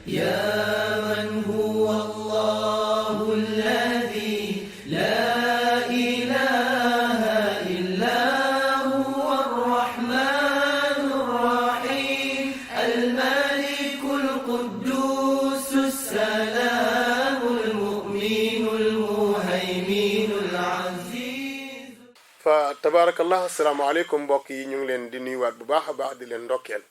يا من هو الله الذي لا إله إلا هو الرحمن الرحيم الملك القدوس السلام المؤمن المهيمن العزيز. فتبارك الله. السلام عليكم mbokk yi ñu ngi leen di nuyuwaat bu baax a baax di leen ndokkeel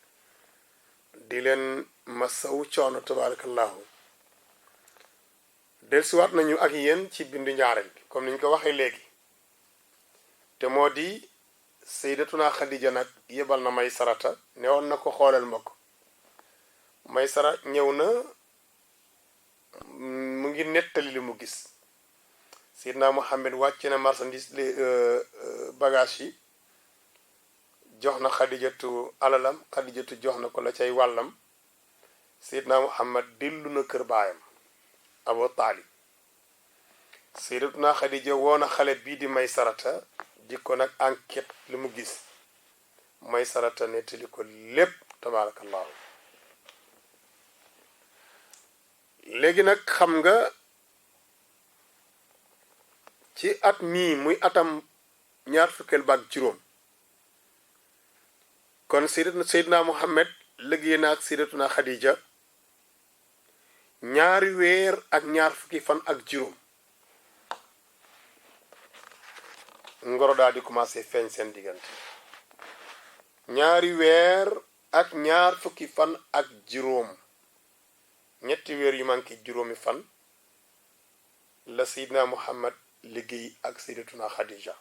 di leen masawu coono tabarakallahu dellusiwaat nañu ak yéen ci bindu ñaareel bi comme niñ ko waxee léegi te moo di sayyidatuna Xadija nag yebal na Maysarata ne woon na ko xoolal ma ko Maysara ñëw na mu ngi nettali li mu gis Seydina Muhammad wàcc na marchandise bagage yi jox na Xadijatu alalam Xadijatu jox na ko la cay wàllam Seydina Muhammad dellu na kër baayam Abu Taalib Sayyidatuna Xadija woona xale bii di Maysarata di ko nag enquête li mu gis Maysarata nettali ko lépp tabarakallahu léegi nag xam nga ci at mii muy atam ñaar fukkeel baak juróom kon Seydina Muhammad liggéey na ak Sayyidatuna Xadija ñaari weer ak ñaar fukki fan ak juróom ngoro daal di commencé feeñ seen diggante ñaari weer ak ñaar fukki fan ak juróom ñetti weer yu manqué juróomi fan la Seydina Muhammad liggéey ak Sayyidatuna Xadija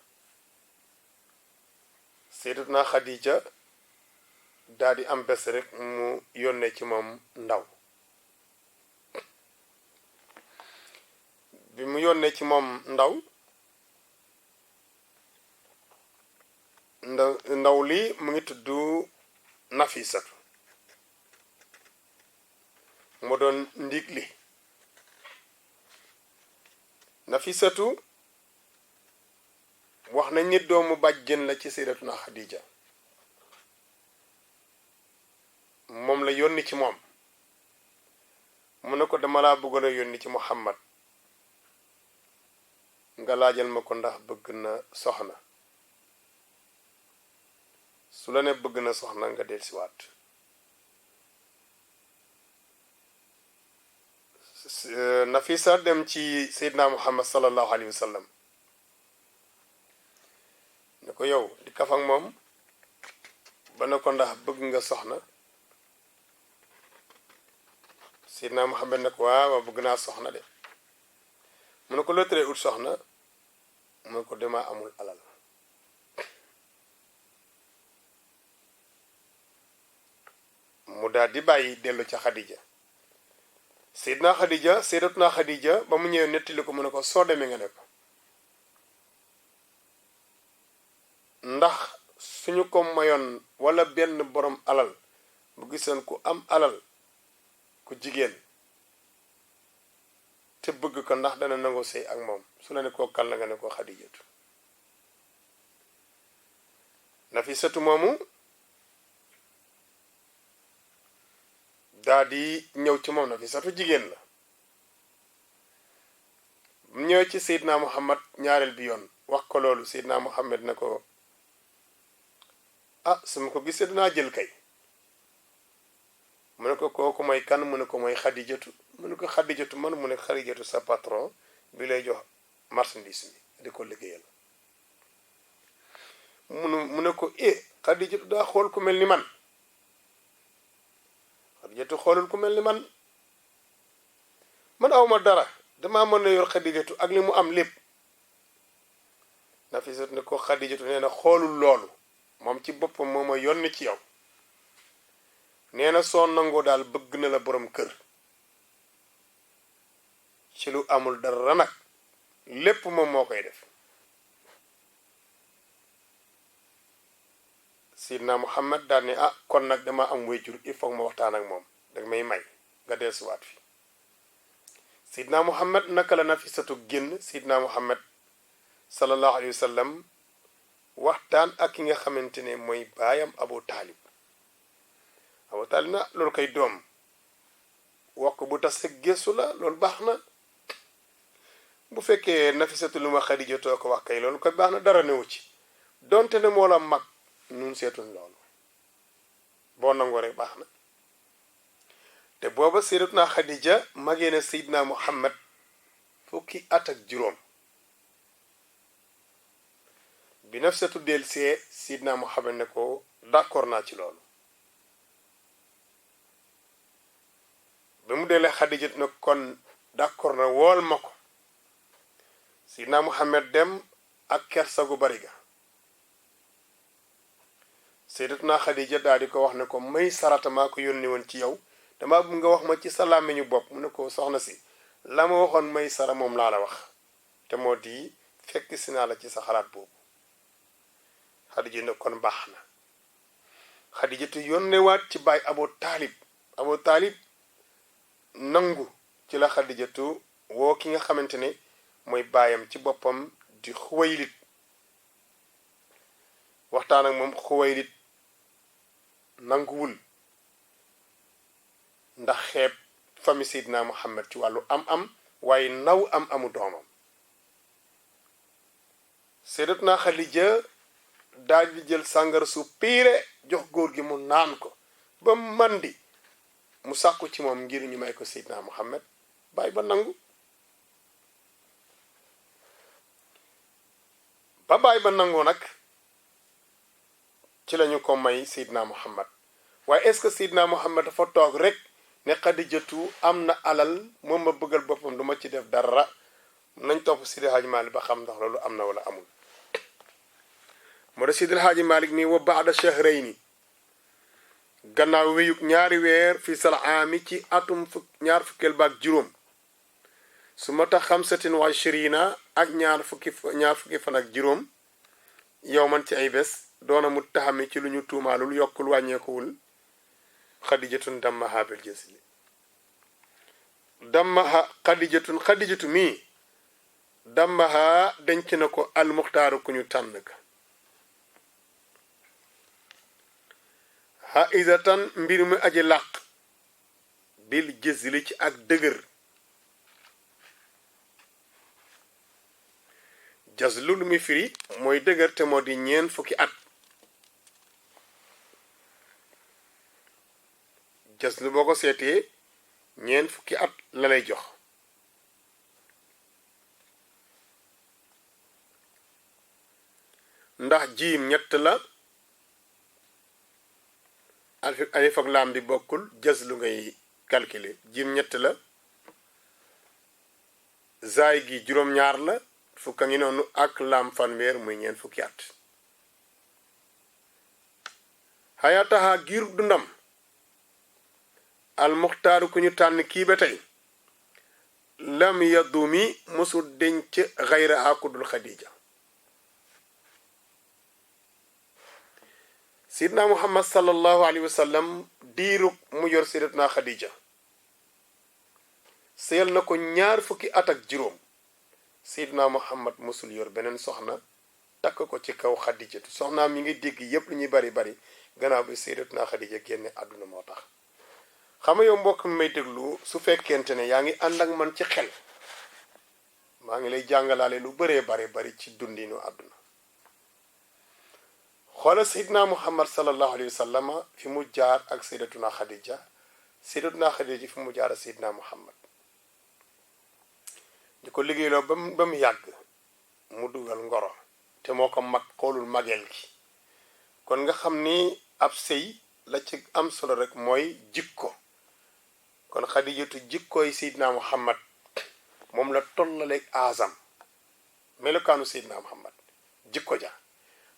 Sayyidatuna Xadija daal di am bés rek mu yónnee ci moom ndaw bi mu yónnee ci moom ndaw li mu ngi tudd Nafisatu mu doon ndiig li Nafisatu wax nañ ni doomu bàjjen la ci Sayyidatuna Xadija moom la yónni ci moom mu ne ko dama laa bëggoon a yónni ci Muhammad nga laajal ma ko ndax bëgg na soxna su la ne bëgg na soxna nga dellusiwaat Nafisa dem ci Seydina Muhammad sallallahu alayhi wa sallam ne ko yow di kaf ak moom ba ne ko ndax bëgg nga soxna Seydina Muhammad ne ko waaw bëgg naa soxna de mu ne ko loo teree ut soxna mu ne ko dama amul alal mu daal di bàyyi dellu ca Xadija Sayyidatuna Xadija ba mu ñëwee nettali ko mu ne ko soo demee nga ne ko ndax suñu ko mayoon walla benn borom alal bu gisoon ku am alal ku jigéen te bëgg ko ndax dana nangoo sëy ak moom su la ne koo kal la nga ne ko Xadijatu Nafisatu moomu daa di ñëw ci moom Nafisatu jigéen la mu ñëwee ci Seydina Muhammad ñaareel bi yoon wax ko loolu Seydina Muhammad ne ko ah su ma ko gisee dinaa jël kay mu ne ko kooku mooy kan mu ne ko mooy Xadijatu mu ne ko Xadijatu man mu ne Xadijatu sa patron bi lay jox marchandise mi di ko liggéeyal mu ne ko Xadijatu daa xool ku mel ni man Xadijatu xoolul ku mel ni man awma dara damaa mën na yor Xadijatu ak li mu am lépp Nafisatu ne ko Xadijatu nee na xoolul loolu moom ci boppam moo ma yónni ci yow nee na soo nangoo daal bëgg na la borom kër ci lu amul dara nag lépp moom moo koy def Sidna Muhammad daal ne kon nag dama am wéyjur il faut ma waxtaan ak moom dag may nga dellusiwaat fi Sidna Muhammad naka la Nafisatu génn Sidna Muhammad sallallahu alayhi wa sallam waxtaan ak ki nga xamante ne mooy baayam Abu Taalib na loolu koy doom wax bu tase gëstu la loolu baax na bu fekkee Nafisatu lu ma Xadijatoo ko wax kay loolu koy baax na dara newu ci donte ne moo la mag nun seetuñ loolu boo nangoo rek baax na te booba Sayyidatuna Xadija magee na Seydina Muhammad fukki at ak juróom bi Nafisatu delsee Seydina Muhammad ne ko d'accord naa ci loolu bi mu delee Xadija ne kon d'accord na wool ma ko Seydina Muhammad dem ak kersa gu bari ga Sayyidatuna Xadija daal di ko wax ne ko may sarata maa ko yónni woon ci yow dama bëgg nga wax ma ci sa làmmiñu bopp mu ne ko soxna si la ma waxoon may sara moom laa la wax te moo di fekk si naa la ci sa xalaat boobu Xadija ne kon baax na Xadijatu yónnewaat ci baay Abu Taalib nangu ci la Xadijatu woo ki nga xamante ne mooy baayam ci boppam di Xuwaylid waxtaan ak moom Xuwaylid nanguwul ndax xeeb famille Seydina Muhammad ci wàllu am waaye naw amu doomam Sayyidatuna Xadija daal di jël sàngara su piire jox góor gi mu naan ko ba mandi mu sàkku ci moom ngir ñu may ko Seydina Muhammad baay ba nangu ba baay ba nangoo nag ci lañu ko may Seydina Muhammad waaye est-ce que Seydina Muhammad dafa toog rek ne Xadijatu am na alal moom ma bëggal boppam duma ci def dara nañ topp Seydi Haaji Maalik ba xam ndax loolu am na wala amul moo da Seydi Haaji Maalik nii wa baada shahrayni gannaaw wéyug ñaari weer fi salaami ci atum ñaar fukkeel baak juróom su ma tax 25 ak ñaar fukki fan ak juróom yow man ci ay bés doona mu taxami ci lu ñu tuumaalul yokkul wàññeekuwul Xadijatun dammaha bil jasli dammaha Xadijatu mii dammaha denc na ko almuxtaaru ku ñu tànn ka ha isatan mbir mi aji làq bil jasli ci ak dëgër jaslu lu muy firi mooy dëgër te moo di ñeen fukki at jaslu boo ko seetee ñeen fukki at la lay jox ndax jiim ñett la alif ak laam bi bokkul jaslu ngay calculer jiim ñett la zaay gi juróom-ñaar la fukka ngi noonu ak laam fanweer muy ñeen fukki at xayaataha giir dundam almuxtaaru ku ñu tànn kii ba tey lam yadumi mosul denc xayra akudul Xadija Seydina Muhammad sallallahu alayhi wa sallam diirug mu yor Sayyidatuna Xadija seyal na ko ñaar fukki at ak juróom Seydina Muhammad mosul yor beneen soxna takk ko ci kaw Xadijatu soxnaam mi ngi dégg yépp lu ñuy bari gannaaw bi Sayyidatuna Xadija génne àdduna moo tax xam nga yow mbokk mi may déglu su fekkente ne yaa ngi ànd ak man ci xel maa ngi lay jàngalaale lu bëree bari ci dundinu àdduna xoola Seydina Muhammad sallallahu alayhi wa sallam fi mu jaar ak Sayyidatuna Xadija fi mu jaar ak Seydina Muhammad di ko liggéeyloo ba mu yàgg mu dugal ngoro te moo ko mag xoolul mageel gi kon nga xam ni ab sëy la ci am solo rek mooy jikko kon Xadijatu jikkooy Seydina Muhammad moom la tollaleeg aazam melokaanu Seydina Muhammad jikko ja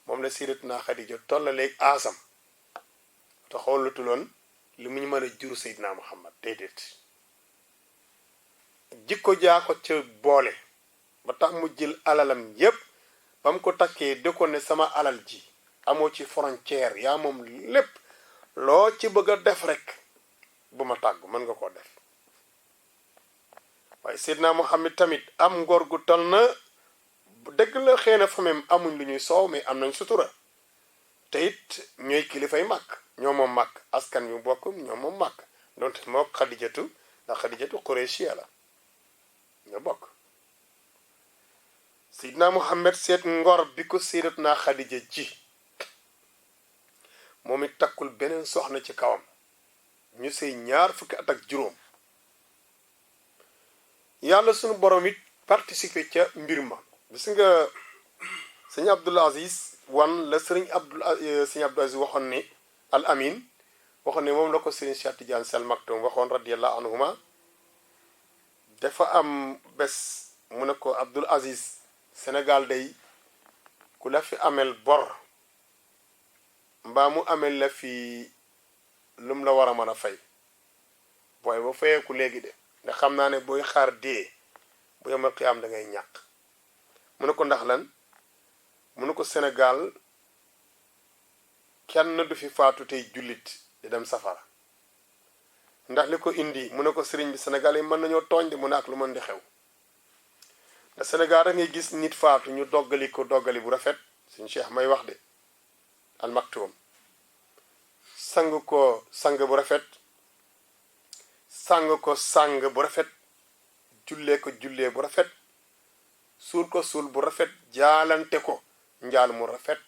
moom la Sayyidatuna Xadija tollaleeg aazam te xoolatuloon li mu ñu mën a jur Seydina Muhammad déedéet jikko jaa ko ca boole ba tax mu jël alalam yépp ba mu ko takkee de ko ne sama alal ji amoo ci frontière yaa moom lépp loo ci bëgg a def rek bu ma tàggu mën nga koo def waaye Seydina Muhammad tamit am ngor gu tal na dëgg la xëy na famem amuñ lu ñuy soow mais am nañ sutura te it ñooy kilifay màkk ñoo moom màkk askan yu bokk ñoo moom màkk donte moo Xadijatu ndax Xadijatu Qurayshia la nga bokk. Seydina Muhammad seet ngor bi ko Sayyidatuna Xadija ji moom it takkul beneen soxna ci kawam ñu sëy 2 fukki at ak juróom. yàlla sunu borom it participer ca mbir ma. gis nga sëñ Abdul Aziz wan la sëñ Abdul Aziz waxoon ne al amin waxoon ne moom la ko sëriñ Cheikh Tidiane Sy Al Maktoum waxoon radiyallahu anhuma. dafa am bés mu ne ko Abdul Aziz Sénégal day ku la fi amel bor mbaa mu amel la fi lum la war a mën a fay booy ba fayeeku léegi de ndax xam naa ne booy xaar dee bu yemal xiyaam da ngay ñàkk. mu ne ko ndax lan mu ne ko Sénégal kenn du fi faatu tey jullit di dem safara ndax li ko indi mu ne ko sëriñ bi Sénégal yi mën nañoo tooñ de mu ne ak lu mën di xew te Sénégal da ngay gis nit faatu ñu doggali ko doggali bu rafet suñu cheikh may wax de Al Maktoum sang ko sang bu rafet sang ko sang bu rafet jullee ko jullee bu rafet suul ko suul bu rafet jaalante ko njaal mu rafet.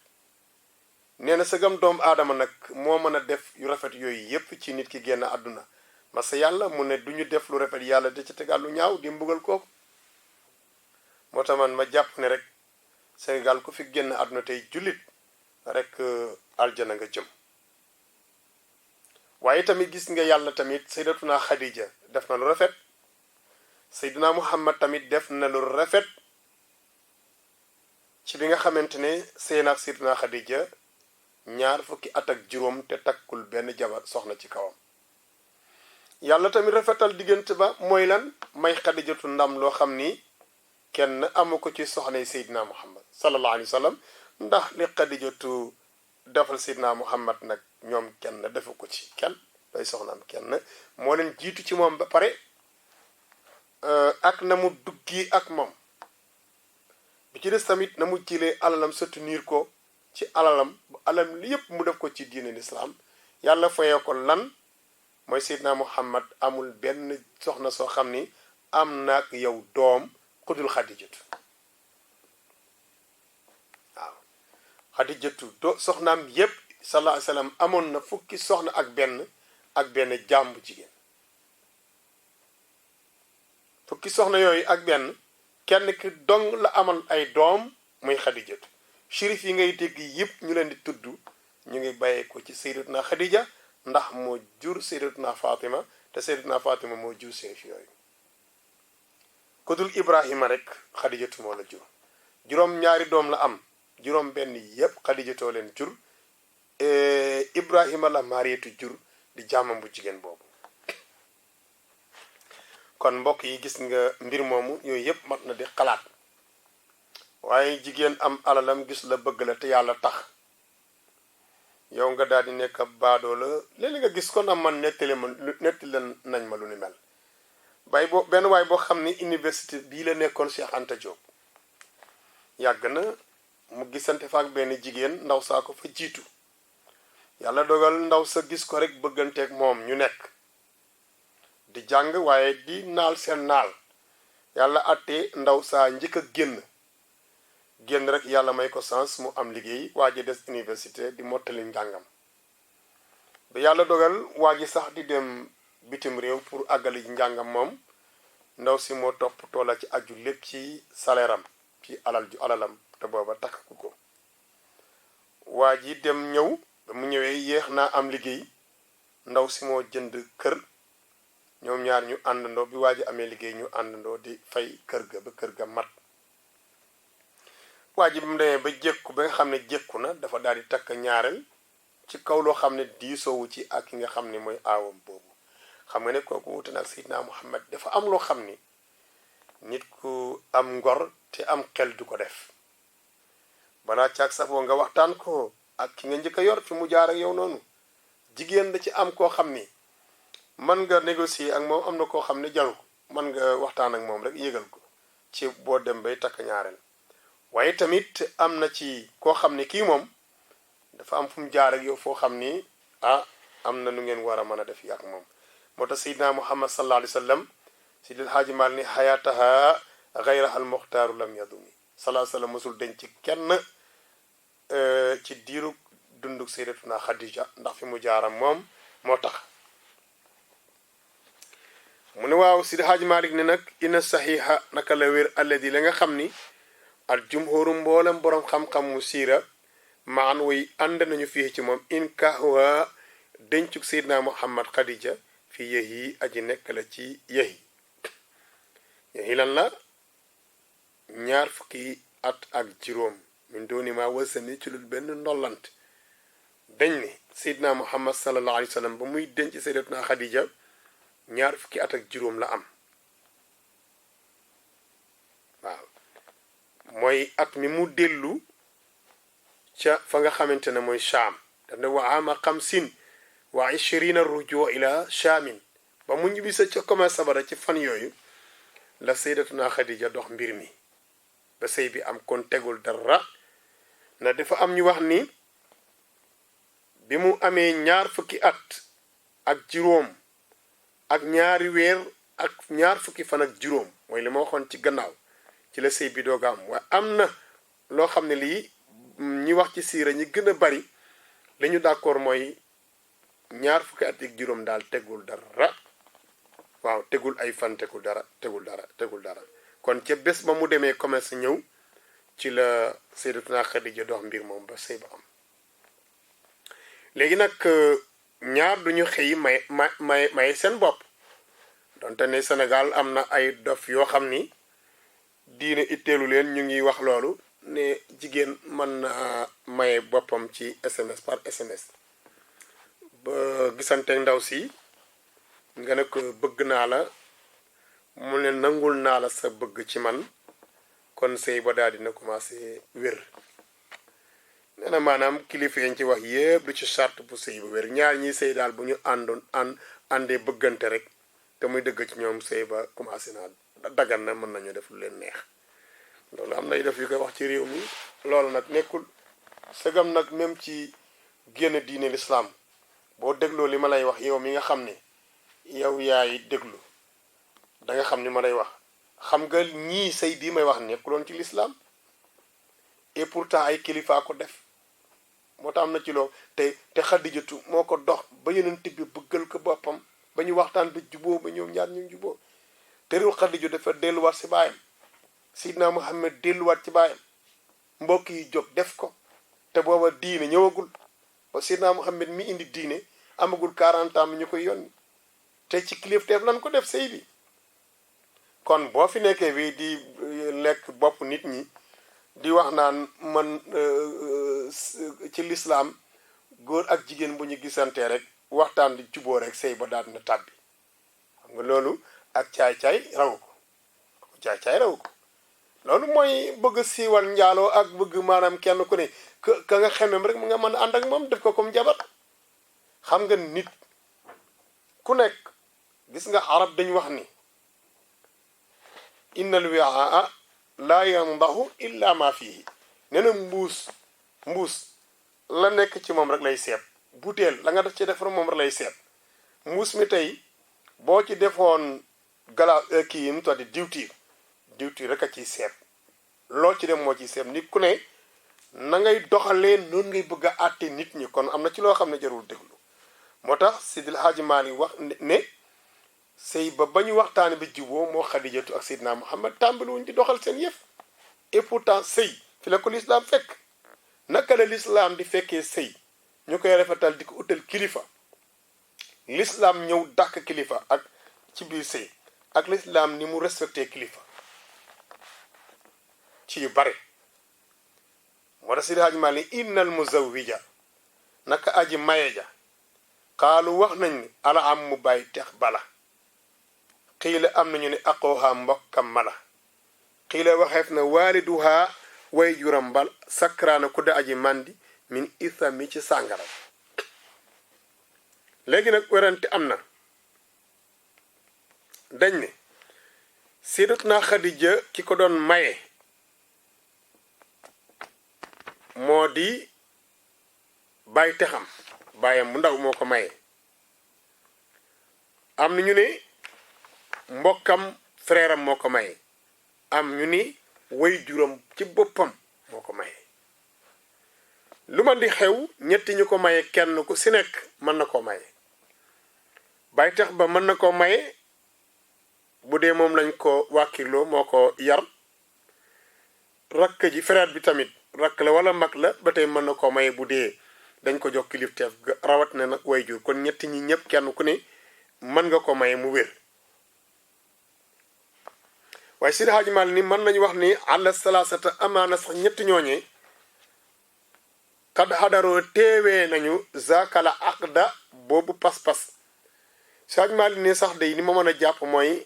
nee na sëgam doomu aadama nag moo mën a def yu rafet yooyu yépp ci nit ki génn àdduna masa yàlla mu ne duñu def lu rafet yàlla da ci tegal lu ñaaw di mbugal kooku. moo tax man ma jàpp ne rek Sénégal ku fi génn àdduna tey jullit rek aljana nga jëm. waaye tamit gis nga yàlla tamit Sayyidatuna Khadija def na lu rafet Sayyidina Muhammad tamit def na lu rafet ci bi nga xamante ne sëy na ak Sayyidatuna Khadija 2 fukki at ak juróom te takkul benn jabar soxna ci kawam. yàlla tamit rafetal diggante ba mooy lan may Xadijatu ndam loo xam ni kenn amu ko ci soxnay Seydina Muhammad sallallahu alayhi wa sallam ndax li Xadijatu defal Seydina Muhammad nag ñoom kenn defu ko ci kenn day soxnaam kenn moo leen jiitu ci moom ba pare ak na mu duggi ak moom. bi ci des tamit na mu jëlee alalam soutenir ko ci alalam bu alam li yépp mu def ko ci diine l'islam yàlla fayee ko lan mooy Seydina Muhammad amul benn soxna soo xam ni am na ak yow doom ku dul Xadijatu. waaw Xadijatu soxnaam yépp sallallahu alayhi wa sallam amoon na fukki soxna ak benn jaam bu jigéen. fukki soxna yooyu ak benn kenn ki dong la amal ay doom muy Xadijatu. shérif yi ngay dégg yépp ñu leen di tudd ñu ngi bàyyee ko ci Sayyidatuna Xadija ndax moo jur Sayyidatuna Fatima te Sayyidatuna Fatima moo jur shérif yooyu. ku dul Ibrahima rek Xadijatu moo la jur. juróom-ñaari doom la am juróom benn yépp Xadijatoo leen jur. Ibrahima la Mariyatu jur di jàmmam bu jigéen boobu. kon mbokk yi gis nga mbir moomu yooyu yépp mat na di xalaat waaye jigéen am alalam gis la bëgg la te yàlla tax yow nga daal di nekk baadoo la léeg-léeg nga gis kon am man nettali nañ ma lu ni mel benn waay boo xam ni université bii la nekkoon Cheikh Anta Diop yàgg na mu gisante fa ak benn jigéen ndaw saa ko fa jiitu yàlla dogal ndaw sa gis ko rek bëgganteeg moom ñu nekk di jàng waaye di naal seen naal yàlla àttee ndaw saa njëkk a génn rek yàlla may ko sens mu am liggéey waa ji des université di mottali njàngam ba yàlla dogal waa ji sax di dem bitim réew pour àggali njàngam moom ndaw si moo topp toola ci aju lépp ci salaire am ci alalam te booba takku ko waa ji dem ñëw ba mu ñëwee yéex naa am liggéey ndaw si moo jënd kër ñoom ñaar ñu àndandoo bi waa ji amee liggéey ñu àndandoo di fay kër ga ba kër ga mat waa ji ba mu demee ba jékku ba nga xam ne jékku na dafa daal di takk ñaareel ci kaw loo xam ne diisoowu ci ak ki nga xam ne mooy aawam boobu xam nga ne kooku wuute na ak Seydina Muhammad dafa am loo xam ni nit ku am ngor te am xel du ko def balaa caag safoo nga waxtaan ko ak ki nga njëkk a yor fi mu jaar ak yow noonu jigéen da ci am koo xam ni mën nga négocier ak moom am na koo xam ne jaru ko mën nga waxtaan ak moom rek yégal ko ci boo dem bay takk ñaareel waaye tamit am na ci koo xam ne kii moom dafa am fu mu jaar ak yow foo xam ni am na nu ngeen war a mën a def ak moom moo tax Seydina Muhammad sallallahu alayhi wa sallam Seydil Haaji Maalik ni xayaataha gayra al muxtaaru lam yadumi sallallahu alayhi wa sallam mosul denc kenn ci diiru dunduk Sayyidatuna Xadija ndax fi mu jaaram moom moo tax mu ne waaw Sidi Haaji Maalik ne nag inna saxiixa naka la wér alladi la nga xam ni al jumhuru mboolem boroom xam-xam mu siira maan way ànd nañu fii ci moom in kaahuwa dencuk Seydina Muhammad Xadija fi yehi aji nekk la ci yehi lan la ñaar fukki at ak juróom min dooni maa wasani ci lul benn ndollant dañ ni Seydina Muhammad sallallahu alayhi wa sallam ba muy denc Sayyidatuna Xadija ñaar fukki at ak juróom la am waaw mooy at mi mu dellu ca fa nga xamante ne mooy Shaam daf ne wa ama xamsin wa ishrina rujuu ila Shaamin ba mu ñibbi sa ca commencé sabara ci fan yooyu la Sayyidatuna Xadija dox mbir mi ba sëy bi am kon tegul dara na dafa am ñu wax ni bi mu amee ñaar fukki at ak juróom ak ñaari weer ak ñaar fukki fan ak juróom mooy li ma waxoon ci gannaaw ci la sëy bi doog am waaye am na loo xam ne lii ñi wax ci siira ñi gën a bari li ñu d'accord mooy ñaar fukki at ak juróom daal tegul dara waaw tegul ay fan tegul dara kon ca bés ba mu demee commerce ñëw ci la Sayyidatuna Xadija dox mbir moom ba sëy ba am léegi nag ñaar duñu xëy may seen bopp donte ne Sénégal am na ay dof yoo xam ni diine itteelu leen ñu ngi wax loolu ne jigéen mën na maye boppam ci SMS par SMS ba gisanteeg ndaw si nga ne ko bëgg naa la mu ne nangul naa la sa bëgg ci man kon sëy ba daal dina commencé wér nee na maanaam kilifa yi ci wax yëpp du ci charte bu sëy ba wér ñaar ñiy sëy daal bu ñu àndee bëggante rek te muy dëgg ci ñoom sëy ba commencé naa dagan na mën nañu def lu leen neex loolu am nay def yu koy wax ci réew mi loolu nag nekkul sëgam nag même ci génn diine l'islam boo dégloo li ma lay wax yow mi nga xam ne yow yaay déglu da nga xam ni ma lay wax xam nga ñii sëy bii may wax nekkuloon ci l'islam et pourtant ay kilifa ko def moo tax am na ci loo te Xadijatu moo ko dox ba Yonent bi bëggal ko boppam ba ñu waxtaan ba juboo ba ñoom ñaar ñu juboo te réew Xadija dafa delluwaat si baayam Sidna Muhammad delluwaat ci baayam mbokk yi jóg def ko te booba diine ñëwagul ba Sidna Muhammad mi indi diine amagul 40 ans mi ñu koy yónni te ci kilifteef lan ko def sëy bi kon boo fi nekkee bi di lekk bopp nit ñi di wax naan man ci lislaam góor ak jigéen bu ñu gisantee rek waxtaan di juboo rek sëy ba daal na tàbbi xam nga loolu ak caay-caay raw ko loolu mooy bëgg siiwal njaaloo ak bëgg maanaam kenn ku ne ka nga xemem rek mu nga mën a ànd ak moom def ko comme jabar xam nga nit ku nekk gis nga arab dañu wax ni innal wi'aa laa yandahu illa ma fihi nee na mbuus la nekk ci moom rek lay seet butéel la nga def ci defar moom rek lay seet mbuus mi tey boo ci defoon kii yi mu tuddi diwtiir rek a ciy seet loo ci dem moo ciy seet nit ku ne na ngay doxalee noonu ngay bëgg a àtte nit ñi kon am na ci loo xam ne jarul déglu moo tax Sidil Haaji Maalik wax ne sëy ba ñu waxtaane bi juboo moo Xadijatu ak Seydina Muhammad tàmbaliwuñ di doxal seen yëf et pourtant sëy fi la ko lislaam fekk naka la lislaam di fekkee sëy ñu koy rafetal di ko utal kilifa lislaam ñëw dàq kilifa ak ci biir sëy ak lislaam ni mu respecté kilifa ci yu bare moo tax Seydi Haaji Maalik innal muzawwija naka aji maye ja xaalu wax nañ ni ala am mu bàyyi tex bala xiila am nañu ne aqooha mbokkam mala xiila waxeef na waaliduha way juram bal sakraana ku da aji mandi min isami ci sàngara léegi nag werante am na dañ ne Sayyidatuna Xadija ki ko doon maye moo di bàyyi texam bàyyam bu ndaw moo ko maye am na ñu ne mbokkam frère am moo ko maye am ñu ni way juram ci boppam moo ko maye lu man di xew ñetti ñu ko maye kenn ku si nekk mën na koo maye bàyyi tax ba mën na koo maye bu dee moom lañ ko wàkkirloo moo ko yar rakk ji frère bi tamit rakk la wala mag la ba tey mën na koo maye bu dee dañ ko jox kilifteef rawat na nag way jur kon ñetti ñi ñëpp kenn ku ne mën nga ko maye mu wér waaye Seydi Hadji Malick ni mën nañu wax ni àlla salaasata amaana sax ñetti ñooñee kad xadaroo teewee nañu zakala aqda boobu pas-pas Seydi Hadji Malick ni sax day ni ma mën a jàpp mooy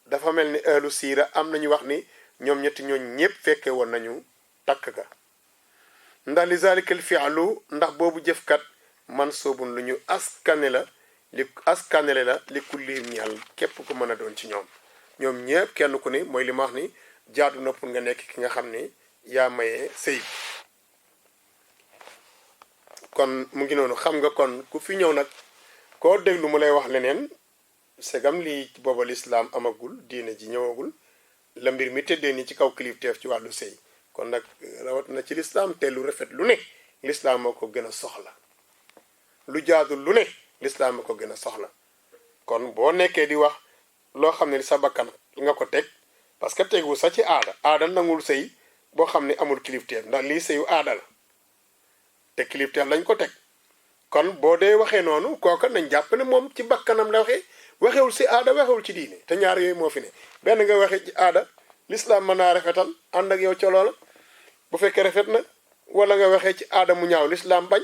dafa mel ni ahlu siira am nañu wax ni ñoom ñetti ñooñ ñëpp fekke woon nañu takk ga ndax li zalikal fi'lu ndax boobu jëfkat man soobun lu ñu askanele la li kullihim ñal képp ku mën a doon ci ñoom ñoom ñëpp kenn ku ne mooy li ma wax ni jaadu na pour nga nekk ki nga xam ne yaa mayee sëy kon mu ngi noonu xam nga kon ku fi ñëw nag koo déglu mu lay wax leneen segam lii booba lislaam amagul diine ji ñëwagul la mbir mi tëddee ni ci kaw kilifteef ci wàllu sëy kon nag rawat na ci lislaam te lu rafet lu ne lislaam moo ko gën a soxla lu jaadul lu ne lislaam moo ko gën a soxla kon boo nekkee di wax loo xam ne sa bakkan nga ko teg parce que tegu sa ci aada nangul sëy boo xam ne amul kilifteef ndax lii sëyu aada la te kilifteef lañ ko teg kon boo dee waxee noonu kooka nañ jàpp ne moom ci bakkanam la waxewul si aada waxewul ci diine te ñaar yooyu moo fi ne benn nga waxee ci aada lislaam mën naa rafetal ànd ak yow ca loola bu fekkee rafet na wala nga waxee ci aada mu ñaaw lislaam bañ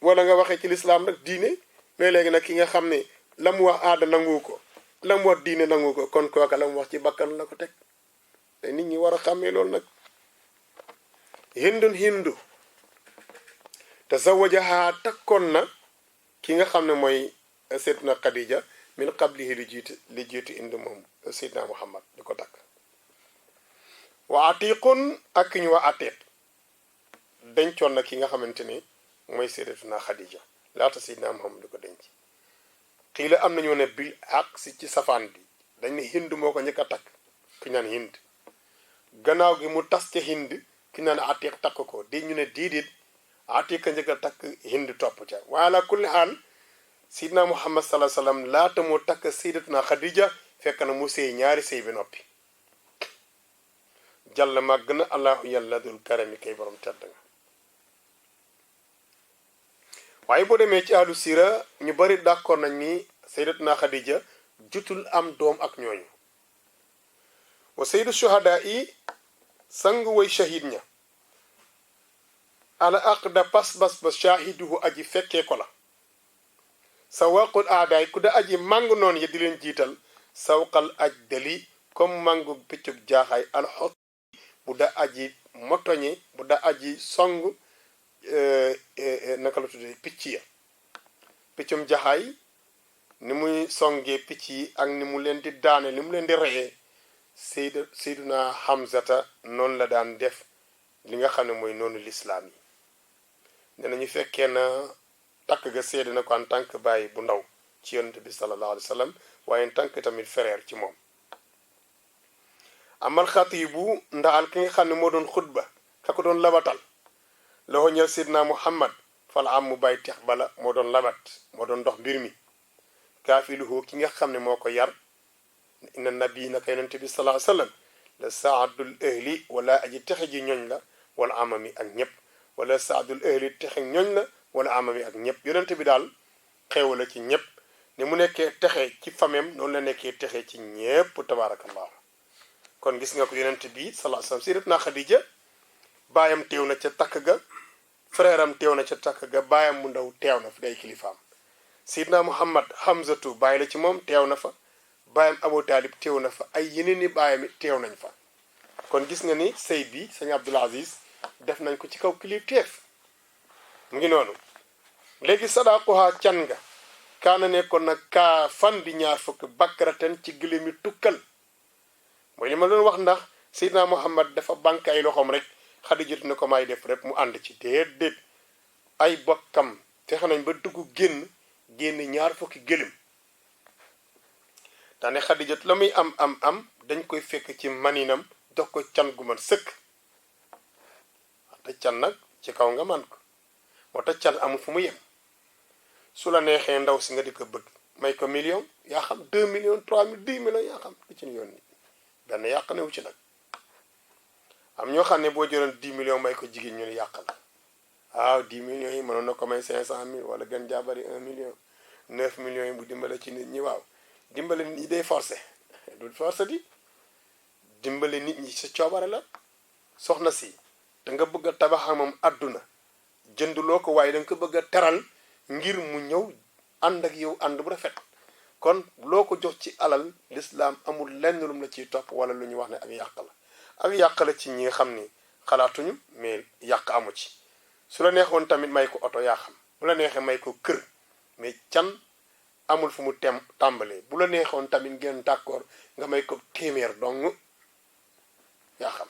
wala nga waxee ci lislaam nag diine mais léegi nag ki nga xam ne la mu wax aada nangu ko la mu wax diine nangu ko kon kooka la mu wax ci bakkan la ko teg te nit ñi war a xàmmee loolu nag hindu tazawajaha takkoon na ki nga xam ne mooy Seydina Khadija min qablihi li jiitu indi moom Seydina Muhammad di ko takk wa atiqun ak ki ñu wa atiq dencoon na ki nga xamante ni mooy Seydatuna Khadija laata Seydina Muhammad di ko denc xii la am nañoo ne bil ak si ci safaan bi dañ ne hind moo ko njëkk a takk ki naan hind gannaaw gi mu tas ca hind ki naan atiq takk ko di ñu ne diidit atiq a njëkk a takk hind topp ca wala kulli xaal Seydina Muhammad sallallahu alayhi wasallam laata moo takk Seydatuna Khadija fekk na mu sëy ñaari sëy bi noppi jàll màgg na allahu yàlla dul karami kay borom tedd nga waaye boo demee ci ahlu sira ñu bari d'accord nañ ni Seydatuna Khadija jutul am doom ak ñooñu wa sayyidu shuhada yi sang way shahid ña ala aqda pas-bas ba shahiduhu aji fekkee ko la sa waqul aadaay ku da aji màng noon ya di leen jiital sawqal aj dali comme màngu piccub jaaxaay alxot bu da aji motoñi bu da aji song naka la tuddee picc ya piccum jaxaay ni muy songee picc yi ak ni mu leen di daane ni mu leen di reyee Seyduna Hamzata noonu la daan def li nga xam ne mooy noonu lislaam yi ne nañu fekkee na takk ga seede na ko en tant que bàyyi bu ndaw ci yonent bi sallallahu alayhi wa sallam waaye en tant que tamit frère ci moom amal xatibu ndaal ki nga xam ne moo doon xutba ka ko doon labatal loxo ñëw Seydina Muhammad fala am mu bàyyi teex bala moo doon labat moo doon dox mbir mi kaafiluhu ki nga xam ne moo ko yar inna nabi naka yonent bi sallallahu alayhi wa sallam la saadul ahli wala aji texe ji ñooñ la wala amami ak ñëpp wala saadul ahli texe ñooñ la wala amami ak ñëpp yonent bi daal xew la ci ñëpp ni mu nekkee texe ci famem noonu la nekkee texe ci ñëpp tabaarakallah kon gis nga ko yonent bi sallallahu alayhi wasallam Sayyidatuna Khadija baayam teew na ca takk ga frère am teew na ca takk ga baayam mu ndaw teew na fa day kilifaam Seydina Muhammad Hamzatu bàyyi la ci moom teew na fa baayam Abu Talib teew na fa ay yeneen i baayam it teew nañ fa kon gis nga ni sëy bi sëñ Abdul Aziz def nañ ko ci kaw kilifteef mu ngi noonu léegi sadaqoha can nga kaana nekkoon nag kaa fan di ñaar fukk bakkaraten ci gëléemi tukkal mooy li ma doon wax ndax Seydina Muhammad dafa banque ay loxoom rek Xadijatu ne ko may def rek mu ànd ci déedéet ay bokkam fexe nañ ba dugg génn ñaar fukki gëlëm daane Xadijatu la muy am dañ koy fekk ci maninam jox ko can gu man sëkk te can nag ci kaw nga man ko moo tax can amul fu mu yem su la neexee ndaw si nga di ko bëgg may ko million yaa xam 2 millions 3 millions 10 millions yaa xam li ci ñu yoon ni benn yàq newu ci nag am ñoo xam ne boo jëloon 10 millions may ko jigéen ñu ne yàq la waaw 10 millions yi mënoon na ko may 500 000 wala gën jaabari 1 million 9 millions yi bu dimbale ci nit ñi waaw dimbale nit ñi day forcé du forcé di dimbale nit ñi sa coobare la soxna si da nga bëgg a tabax moom àdduna jënduloo ko waaye da nga ko bëgg a teral ngir mu ñëw ànd ak yow ànd bu rafet kon loo ko jox ci alal lislaam amul lenn lum la ciy topp wala lu ñu wax ne ak yàq la ak yàq la ci ñi nga xam ni xalaatuñu mais yàq amu ci su la neexoon tamit may ko oto yaa xam bu la neexee may ko kër mais can amul fu mu tàmbalee bu la neexoon tamit ngeen d'accord nga may ko téeméer dong yaa xam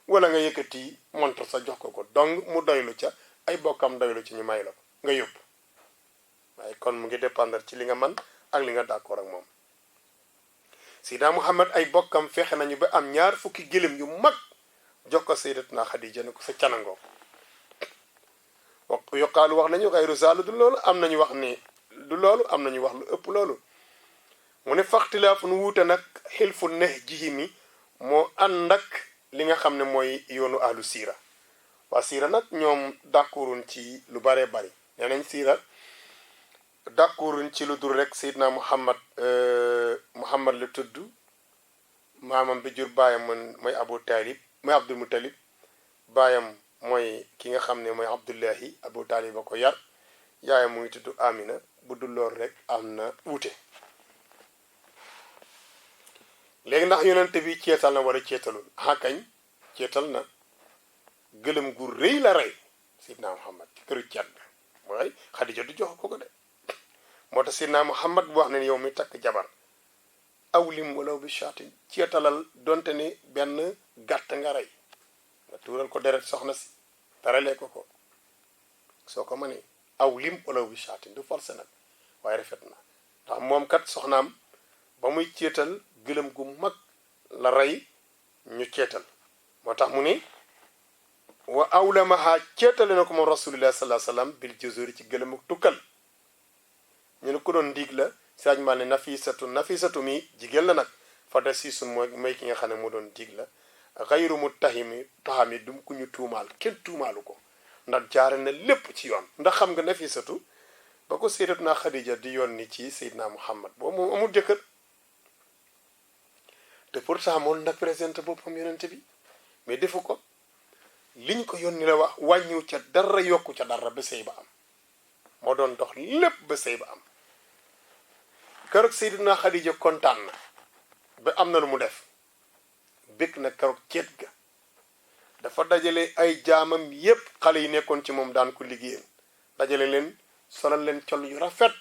wala nga yëkkati montre sa jox ko dong mu doylu ca ay bokkam doylu ci ñu may la ko nga yóbbu waaye kon mu ngi dépendre ci li nga man ak li nga d'accord ak moom Seydina Muhammad ay bokkam fexe nañu ba am 2 fukki gëlëm yu mag jox ko Sayyidatuna Xadija ne ko sa canangoo wax yokkaalu wax nañu xayru zaalu du loolu am nañu wax ni du loolu am nañu wax lu ëpp loolu mu ne faxtilaafu nu wuute nag xilfu neex jihi mi moo ànd ak li nga xam ne mooy yoonu ahlu siira waa siira nag ñoom d'accorduñ ci lu baree bari nee nañ siira d'accorduñ ci lu dul rek Seydina Muhammad la tudd maamam bi jur baayam mooy Abu Talib mooy Abdul Muttalib baayam mooy ki nga xam ne mooy Abdullahi Abu Talib ba ko yar yaayam mu ngi tudd Amina bu dul loolu rek am na wuute léegi ndax yonente bi ceetal na wala ceetalul xakañ ceetal na gëlëm gu rëy la rey Seydina Muhammad ci këru ceet bi mooy Xadija du jox ko de moo tax Seydina Muhammad bu wax ne yow mi takk jabar aw lim walaw bi shaatin ceetalal donte ne benn gàtt nga rey nga tuural ko deret soxna si taralee ko soo ko mënee aw lim walaw bi shaatin du forcé nag waaye rafet na ndax moom kat soxnaam ba muy ceetal gëlëm gu mag la rey ñu ceetal moo tax mu ni wa awlamaha ceetale na ko moom rasulullah sallallahu alayhi wasallam bil jazuri ci gëlëm ak tukkal ñu ne ko doon ndiig la saaj maa ne nafisatu mi jigéen la nag fada siisun mooy ki nga xam ne mu doon ndiig la xayru mu taxami dum ku ñu tuumaal kenn tuumaalu ko ndax jaare na lépp ci yoon ndax xam nga nafisatu ba ko Sayyidatuna Xadija di yónni ci Seydina Muhammad boobu moom amul jëkkër te pourtant moom nag présenté boppam yonente bi mais defu ko liñ ko yónni la wax wàññiw ca dara yokku ca dara ba sëy ba am moo doon dox lépp ba sëy ba am keroog Seydina Xadija kontaan na ba am na lu mu def bëgg na keroog ceet ga dafa dajale ay jaamam yépp xale yi nekkoon ci moom daan ko liggéeyal dajale leen solal leen col yu rafet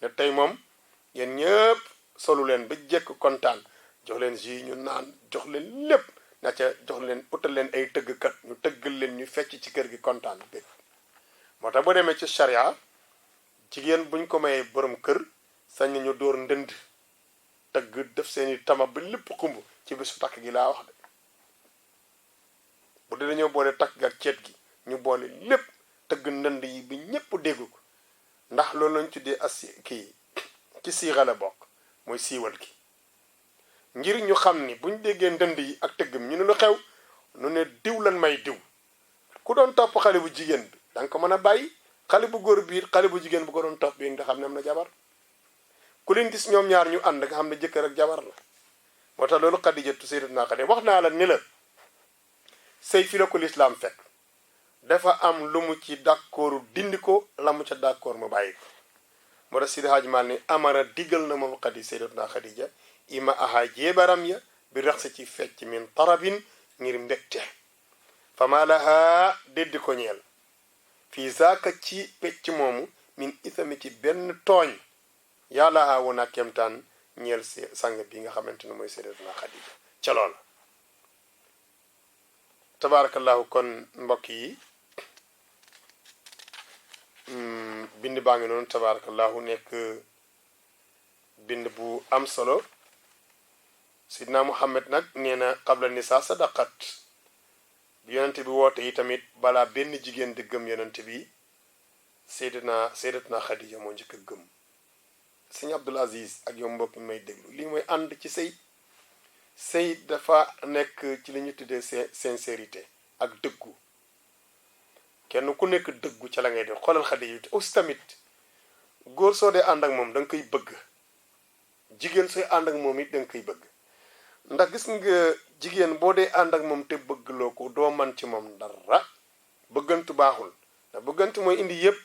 ne tey moom yéen ñëpp solu leen ba jekk kontaan jox leen jus ñu naan jox leen lépp na ca jox leen utal leen ay tëggkat ñu tëggal leen ñu fecc ci kër gi kontaan bëgg moo tax boo demee ci charia jigéen buñ ko mayee borom kër sañ nañu dóor ndënd tëgg def seeni tama ba lépp xumb ci bésu takk gi laa wax de bu dee dañoo boole takk gi ak ceet gi ñu boole lépp tëgg ndënd yi bi ñépp dégg ko ndax loolu lañ tuddee kii ci siixa la bokk mooy siiwal gi ngir ñu xam ni buñ déggee ndënd yi ak tëggam ñu ne lu xew nu ne diw lan may diw ku doon topp xale bu jigéen bi danga ko mën a bàyyi xale bu góor biir xale bu jigéen bu ko doon topp bi nga xam ne am na jabar ku leen gis ñoom ñaar ñu ànd nga xam ne jëkkër ak jabar la moo tax loolu Xadijatu Sayyidatuna Xadija wax naa la ni la sëy fi la ko lislaam fekk dafa am lu mu ci d'accord dindi ko la mu ca d'accord mu bàyyi ko moo tax Sidi Hadj Mal ni amara digal na moom Sayyidatuna Xadija ima aha jéebaram ya bi rax sa ci fecc min tarabin ngir mbégte fama laha déddi ko ñeel fii zaaka ci pecc moomu min isami ci benn tooñ yàlla haa woon ak kemtaan ñeel sang bi nga xamante ne mooy Sayyidatuna Xadija ca loola tabaarakallahu kon mbokk yi bind baa ngi noonu tabaarakallahu nekk bind bu am solo sidna Muhammad nag nee na qabla nisa sadaqat bi yonent bi woote yi tamit balaa benn jigéen di gëm yonent bi sayyidatuna Xadija moo njëkk a gëm. sëñ Abdul Aziz ak yow mbokk mi may déglu lii mooy ànd ci sëy dafa nekk ci li ñu tuddee sincérité ak dëggu kenn ku nekk dëggu ca la ngay def xoolal Xadija te aussi tamit góor soo dee ànd ak moom da nga koy bëgg jigéen sooy ànd ak moom it da nga koy bëgg ndax gis nga jigéen boo dee ànd ak moom te bëgg loo ko doo man ci moom dara bëggantu baaxul ndax bëggantu mooy indi yépp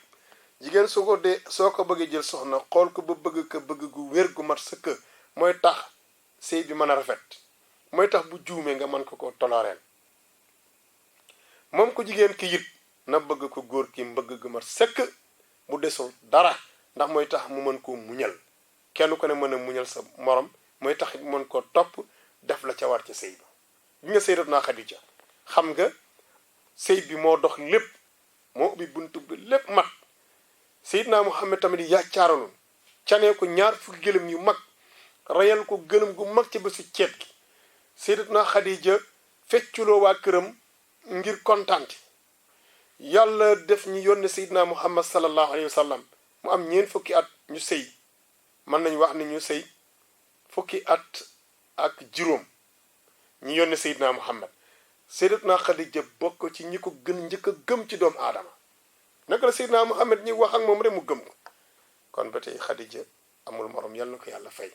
jigéen soo ko bëggee jël soxna xool ko ba bëgg ko bëgg gu wér gu mat sëkk mooy tax sëy bi mën a rafet mooy tax bu juumee nga mën ko toloreel moom ko jigéen ki it na bëgg ko góor ki mbëgg gu mat sëkk bu desul dara ndax mooy tax mu mën koo muñal kenn ko ne mën a muñal sa morom mooy tax it mën koo topp def la ca war ca sëy ba bi nga Sayyidatuna Xadija xam nga sëy bi moo dox lépp moo ubbi buntu bi lépp mat Seydina Muhammad tamit yàccaaraloon canee ko ñaar fukki gëlëm yu mag rayal ko gëlëm gu mag ci bésu ceeb gi Sayyidatuna Xadija fecculoo waa këram ngir kontaante yàlla def ñu yónne Seydina Muhammad sallallahu alayhi wa sallam mu am ñeent fukki at ñu sëy mën nañu wax ni ñu sëy fukki at ak juróom ñu yónne Seydina Muhammad Sayyidatuna Xadija bokk ci ñi ko gën njëkk a gëm ci doomu aadama naka la Seydina Muhammad ñi wax ak moom rek mu gëm ko kon ba tey Xadija amul morom yal na ko yàlla fay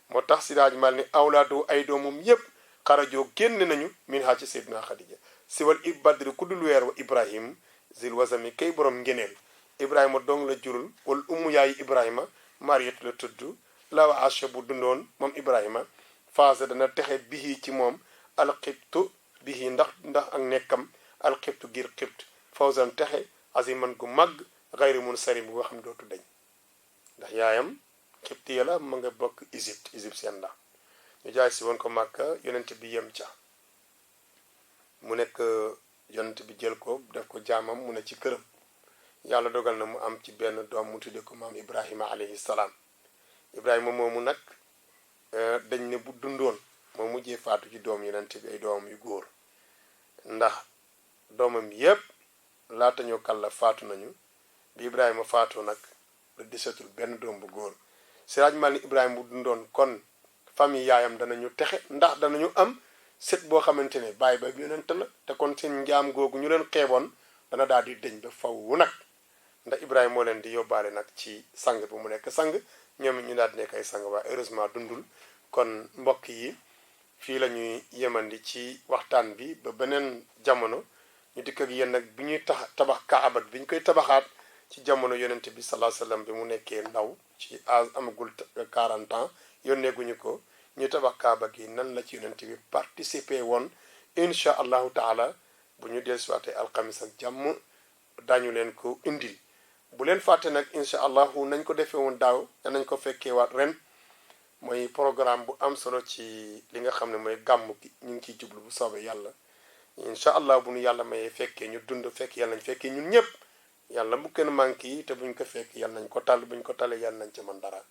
moo tax si daaj mal ni awlaadu ay doomam yépp xarajoo génn nañu min ha ci Seydina Xadija si wal badri ku dul weer wa Ibrahim zil wasami kay borom ngeneel Ibrahima dong la jurul wala ummu yaayu Ibrahima Mariyatu la tudd la wa Acha bu dundoon moom Ibrahima faasa dana texe bihi ci moom alxibtu bihi ndax ak nekkam alxibtu ngir xibt fawzan texe aziman gu màgg xayri mun sarim bu nga xam dootu dañ ndax yaayam xibti ya la ma nga bokk égyptien la ñu jaay si woon ko Màkka yonent bi yem ca mu nekk yonent bi jël ko def ko jaamam mu ne ci këram yàlla dogal na mu am ci benn doom mu tudde ko maam Ibrahima alayhi salaam Ibrahima moomu nag dañ ne bu dundoon moo mujjee faatu ci doom yonent bi ay doomam yu góor ndax doomam yépp laata ñoo kàlla faatu nañu bi Ibrahima faatu nag la desetul benn doom bu góor siraaj mal ni Ibrahima bu dundoon kon famille yaayam danañu texe ndax danañu am sët boo xamante ne bàyyi ba yonent la te kon seen njaam googu ñu leen xeeboon dana daal di dëñ ba faw nag ndax Ibrahima moo leen di yóbbaale nag ci sang bu mu nekk sang ñoom ñu daal di nekk ay sang waaye heureusement dundul kon mbokk yi fii la ñuy yemandi ci waxtaan bi ba beneen jamono ñu dikk ak yéen nag bi ñuy tabax kaaba bi ñu koy tabaxaat ci jamono yonent bi sallallahu alayhi wasallam bi mu nekkee ndaw ci âge amagul 40 ans yónneeguñu ko ñu tabax kaaba gi nan la ci yonent bi participer woon incha allahu taala bu ñu dellusiwaatee alxamis ak jàmm dañu leen ko indil bu leen fàtte nag incha allahu nañ ko defee woon daaw danañ ko fekkeewaat ren mooy programme bu am solo ci li nga xam ne mooy gàmm gi ñu ngi ciy jublu bu soobee yàlla incha allah bu ñu yàlla mayee fekkee ñu dund fekk yàlla nañ fekkee ñun ñëpp yàlla bu kenn manqué yi te buñ ko fekk yàlla nañ ko tàll buñ ko talee yàlla nañ ci mën dara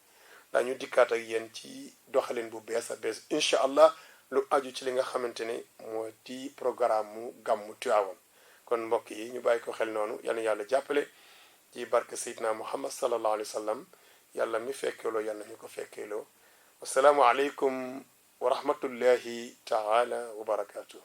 dañu dikkaat ak yéen ci doxalin bu bees a bees incha allah lu aju ci li nga xamante ne moo di programme mu gàmmu Tiwaawan kon mbokk yi ñu bàyyi ko xel noonu yal na yàlla jàppale ci barke Seydina Muhammad sallallahu alayhi wa sallam yàlla mi fekkeeloo yàlla ñu ko fekkeeloo wasalaamu aleykum wa rahmatullahi taala wa barakatuh.